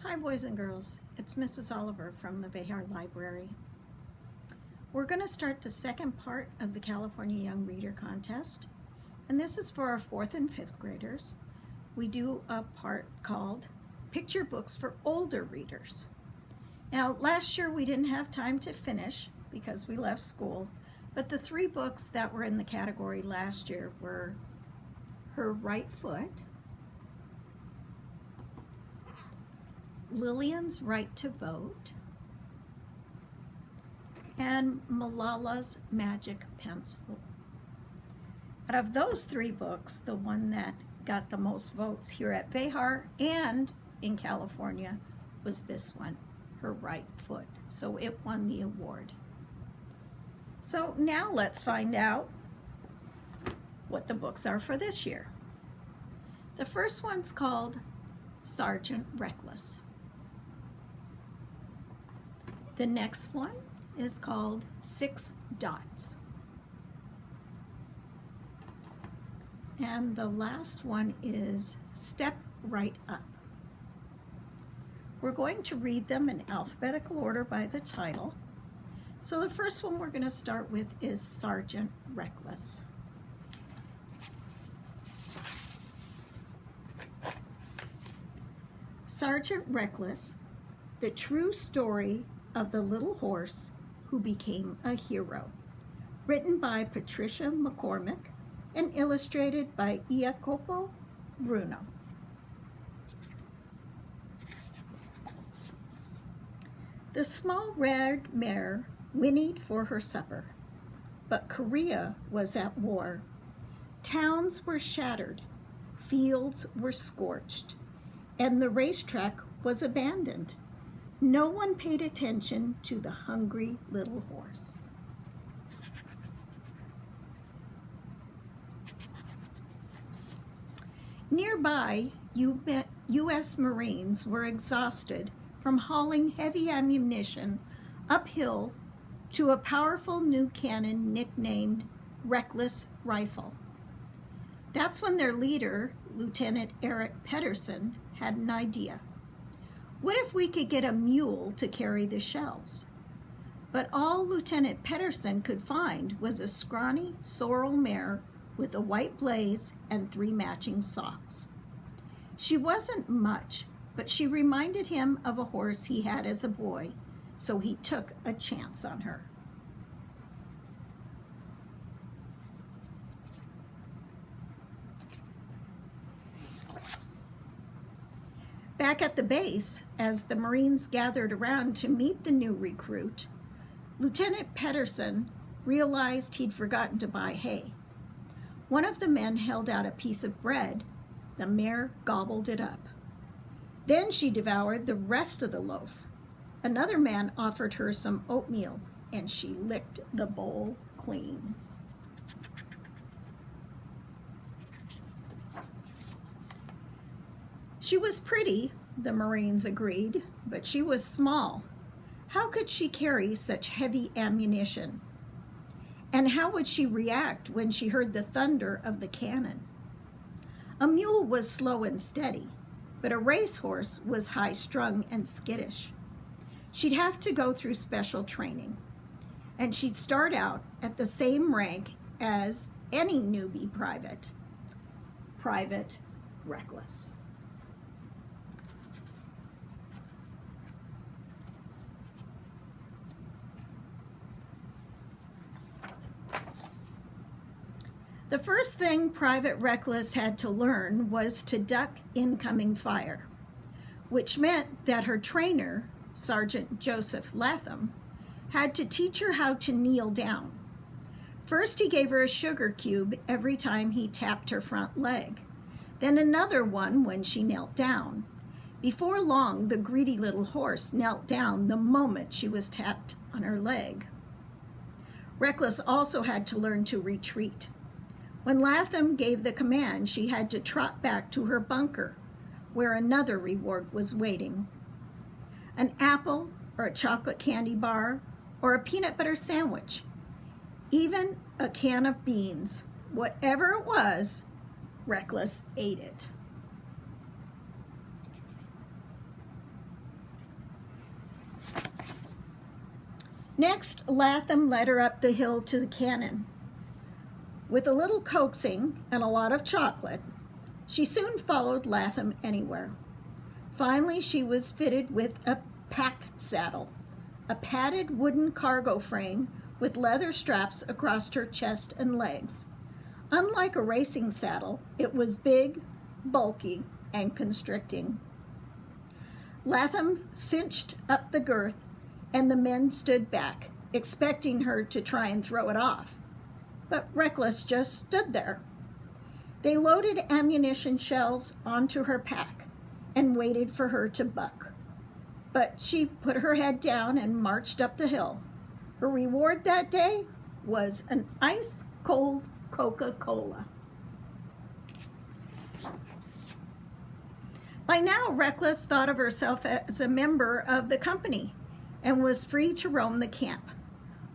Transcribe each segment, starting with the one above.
Hi boys and girls, it's Mrs. Oliver from the Vejar Library. We're going to start the second part of the California Young Reader Contest, and this is for our 4th and 5th graders. We do a part called Picture Books for Older Readers. Now, last year we didn't have time to finish because we left school, but the 3 books that were in the category last year were Her Right Foot, Lillian's Right to Vote, and Malala's Magic Pencil. Out of those 3 books, the one that got the most votes here at Vejar and in California was this one, Her Right Foot. So it won the award. So now let's find out what the books are for this year. The first one's called Sergeant Reckless. The next one is called 6 Dots. And the last one is Step Right Up. We're going to read them in alphabetical order by the title. So the first one we're going to start with is Sergeant Reckless. Sergeant Reckless, the true story of the little horse who became a hero. Written by Patricia McCormick and illustrated by Jacopo Bruno. The small red mare whinnied for her supper, but Korea was at war. Towns were shattered, fields were scorched, and the racetrack was abandoned. No one paid attention to the hungry little horse. Nearby, U.S. Marines were exhausted from hauling heavy ammunition uphill to a powerful new cannon nicknamed Reckless Rifle. That's when their leader, Lieutenant Eric Pedersen, had an idea. What if we could get a mule to carry the shells? But all Lieutenant Pedersen could find was a scrawny sorrel mare with a white blaze and 3 matching socks. She wasn't much, but she reminded him of a horse he had as a boy, so he took a chance on her. Back at the base, as the Marines gathered around to meet the new recruit, Lieutenant Pedersen realized he'd forgotten to buy hay. One of the men held out a piece of bread. The mare gobbled it up. Then she devoured the rest of the loaf. Another man offered her some oatmeal, and she licked the bowl clean. She was pretty, the Marines agreed, but she was small. How could she carry such heavy ammunition? And how would she react when she heard the thunder of the cannon? A mule was slow and steady, but a racehorse was high-strung and skittish. She'd have to go through special training, and she'd start out at the same rank as any newbie private, Private Reckless. The first thing Private Reckless had to learn was to duck incoming fire, which meant that her trainer, Sergeant Joseph Latham, had to teach her how to kneel down. First, he gave her a sugar cube every time he tapped her front leg, then another one when she knelt down. Before long, the greedy little horse knelt down the moment she was tapped on her leg. Reckless also had to learn to retreat. When Latham gave the command, she had to trot back to her bunker, where another reward was waiting. An apple, or a chocolate candy bar, or a peanut butter sandwich, even a can of beans. Whatever it was, Reckless ate it. Next, Latham led her up the hill to the cannon. With a little coaxing and a lot of chocolate, she soon followed Latham anywhere. Finally, she was fitted with a pack saddle, a padded wooden cargo frame with leather straps across her chest and legs. Unlike a racing saddle, it was big, bulky, and constricting. Latham cinched up the girth, and the men stood back, expecting her to try and throw it off. But Reckless just stood there. They loaded ammunition shells onto her pack and waited for her to buck. But she put her head down and marched up the hill. Her reward that day was an ice-cold Coca-Cola. By now, Reckless thought of herself as a member of the company and was free to roam the camp.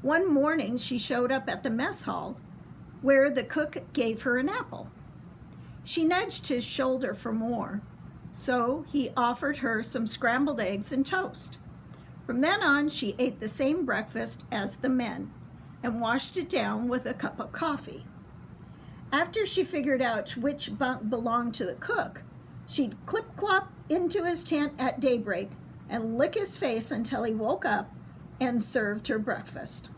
One morning, she showed up at the mess hall where the cook gave her an apple. She nudged his shoulder for more, so he offered her some scrambled eggs and toast. From then on, she ate the same breakfast as the men and washed it down with a cup of coffee. After she figured out which bunk belonged to the cook, she'd clip-clop into his tent at daybreak and lick his face until he woke up and served her breakfast.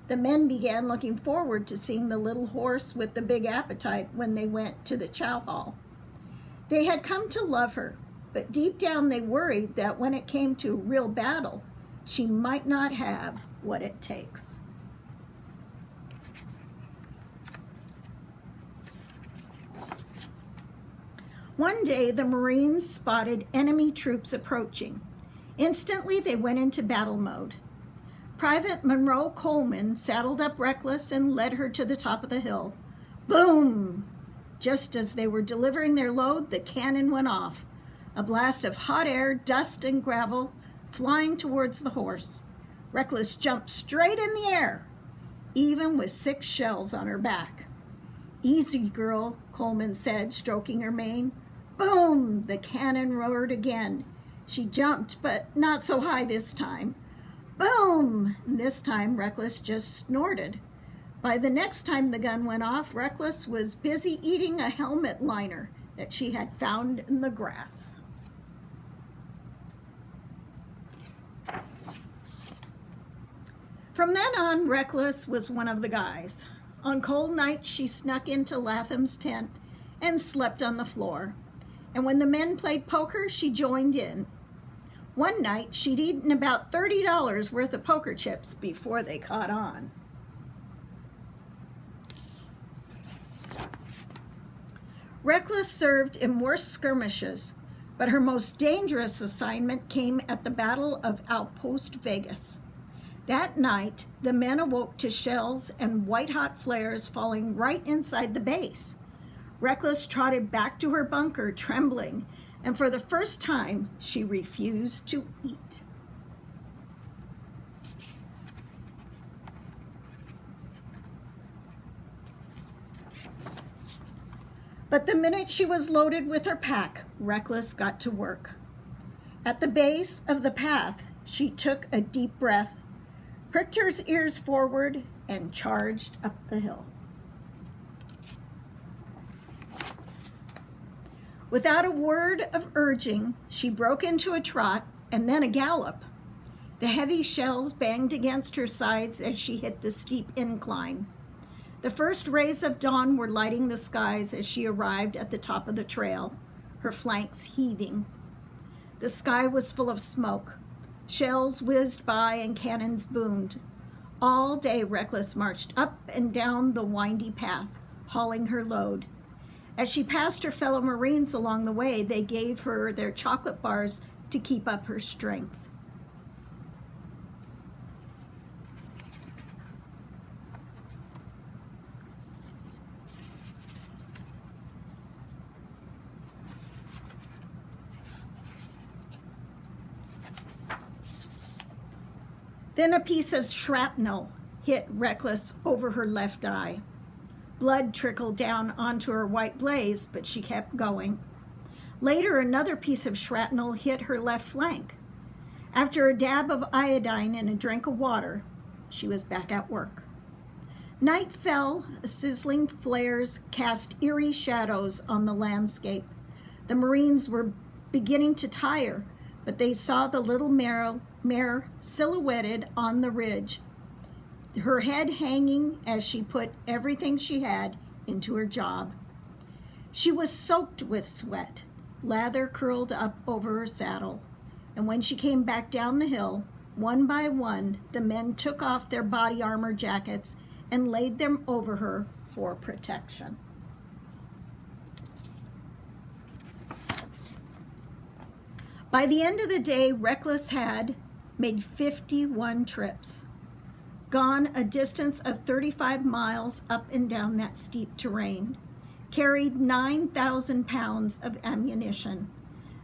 The men began looking forward to seeing the little horse with the big appetite when they went to the chow hall. They had come to love her, but deep down they worried that when it came to real battle, she might not have what it takes. One day, the Marines spotted enemy troops approaching. Instantly, they went into battle mode. Private Monroe Coleman saddled up Reckless and led her to the top of the hill. Boom! Just as they were delivering their load, the cannon went off. A blast of hot air, dust, and gravel flying towards the horse. Reckless jumped straight in the air, even with 6 shells on her back. Easy, girl, Coleman said, stroking her mane. Boom! The cannon roared again. She jumped, but not so high this time. Boom! And this time, Reckless just snorted. By the next time the gun went off, Reckless was busy eating a helmet liner that she had found in the grass. From then on, Reckless was one of the guys. On cold nights, she snuck into Latham's tent and slept on the floor. And when the men played poker, she joined in. One night, she'd eaten about $30 worth of poker chips before they caught on. Reckless served in worse skirmishes, but her most dangerous assignment came at the Battle of Outpost Vegas. That night, the men awoke to shells and white-hot flares falling right inside the base. Reckless trotted back to her bunker, trembling, and for the first time, she refused to eat. But the minute she was loaded with her pack, Reckless got to work. At the base of the path, she took a deep breath, pricked her ears forward, and charged up the hill. Without a word of urging, she broke into a trot and then a gallop. The heavy shells banged against her sides as she hit the steep incline. The first rays of dawn were lighting the skies as she arrived at the top of the trail, her flanks heaving. The sky was full of smoke. Shells whizzed by and cannons boomed. All day, Reckless marched up and down the windy path, hauling her load. As she passed her fellow Marines along the way, they gave her their chocolate bars to keep up her strength. Then a piece of shrapnel hit Reckless over her left eye. Blood trickled down onto her white blaze, but she kept going. Later, another piece of shrapnel hit her left flank. After a dab of iodine and a drink of water, she was back at work. Night fell, sizzling flares cast eerie shadows on the landscape. The Marines were beginning to tire, but they saw the little mare silhouetted on the ridge, her head hanging as she put everything she had into her job. She was soaked with sweat, lather curled up over her saddle, and when she came back down the hill, one by one, the men took off their body armor jackets and laid them over her for protection. By the end of the day, Reckless had made 51 trips, gone a distance of 35 miles up and down that steep terrain, carried 9,000 pounds of ammunition.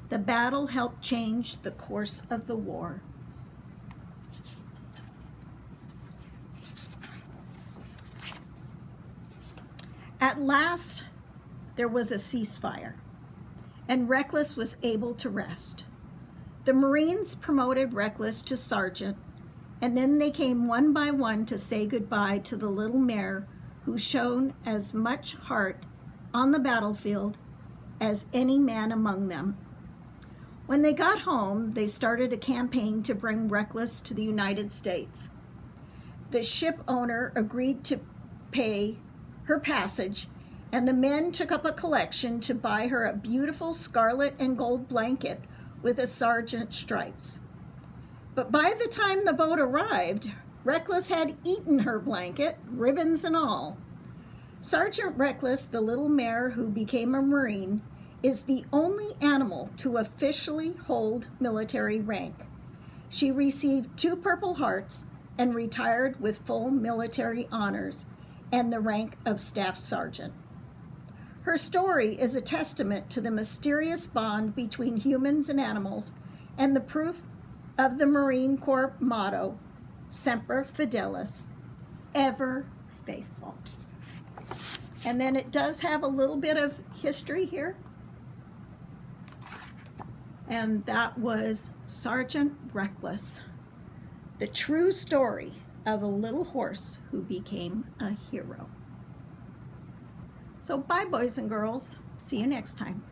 The battle helped change the course of the war. At last, there was a ceasefire, and Reckless was able to rest. The Marines promoted Reckless to sergeant, and then they came one by one to say goodbye to the little mare who showed as much heart on the battlefield as any man among them. When they got home, they started a campaign to bring Reckless to the United States. The ship owner agreed to pay her passage, and the men took up a collection to buy her a beautiful scarlet and gold blanket with a sergeant's stripes. But by the time the boat arrived, Reckless had eaten her blanket, ribbons and all. Sergeant Reckless, the little mare who became a Marine, is the only animal to officially hold military rank. She received 2 Purple Hearts and retired with full military honors and the rank of Staff Sergeant. Her story is a testament to the mysterious bond between humans and animals and the proof of the Marine Corps motto, Semper Fidelis, ever faithful. And then it does have a little bit of history here. And that was Sergeant Reckless, the true story of a little horse who became a hero. So bye, boys and girls. See you next time.